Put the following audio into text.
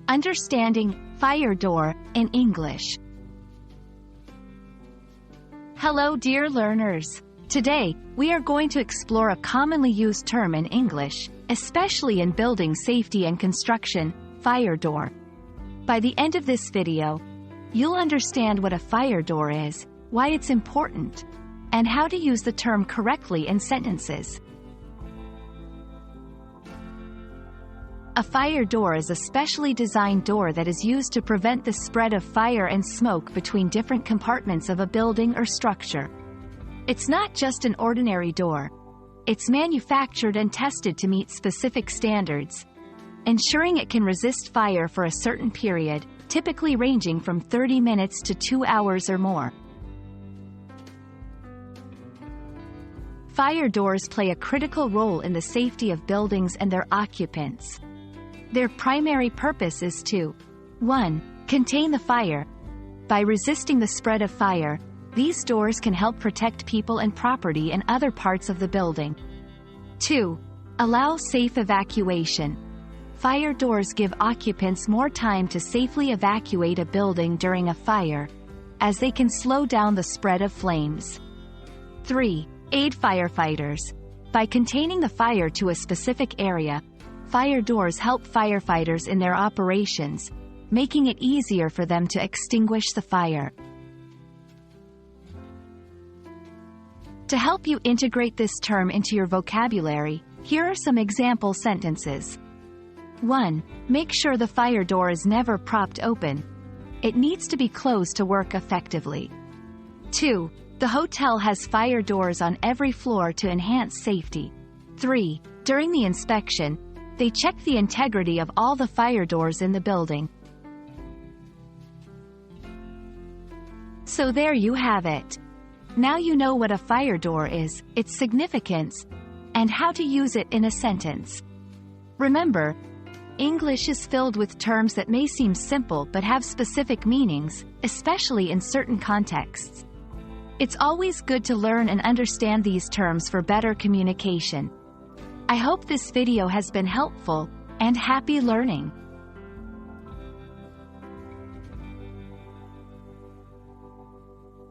Understanding fire door in English. Hello dear learners. Today, we are going to explore a commonly used term in English, especially in building safety and construction, fire door. By the end of this video, you'll understand what a fire door is, why it's important, and how to use the term correctly in sentences. A fire door is a specially designed door that is used to prevent the spread of fire and smoke between different compartments of a building or structure. It's not just an ordinary door. It's manufactured and tested to meet specific standards, ensuring it can resist fire for a certain period, typically ranging from 30 minutes to 2 hours or more. Fire doors play a critical role in the safety of buildings and their occupants. Their primary purpose is to 1. Contain the fire. By resisting the spread of fire, these doors can help protect people and property in other parts of the building. 2. Allow safe evacuation. Fire doors give occupants more time to safely evacuate a building during a fire, as they can slow down the spread of flames. 3. Aid firefighters. By containing the fire to a specific area, fire doors help firefighters in their operations, making it easier for them to extinguish the fire. To help you integrate this term into your vocabulary, here are some example sentences. 1. Make sure the fire door is never propped open. It needs to be closed to work effectively. 2. The hotel has fire doors on every floor to enhance safety. 3. During the inspection, they check the integrity of all the fire doors in the building. So there you have it. Now you know what a fire door is, its significance, and how to use it in a sentence. Remember, English is filled with terms that may seem simple but have specific meanings, especially in certain contexts. It's always good to learn and understand these terms for better communication. I hope this video has been helpful, and happy learning!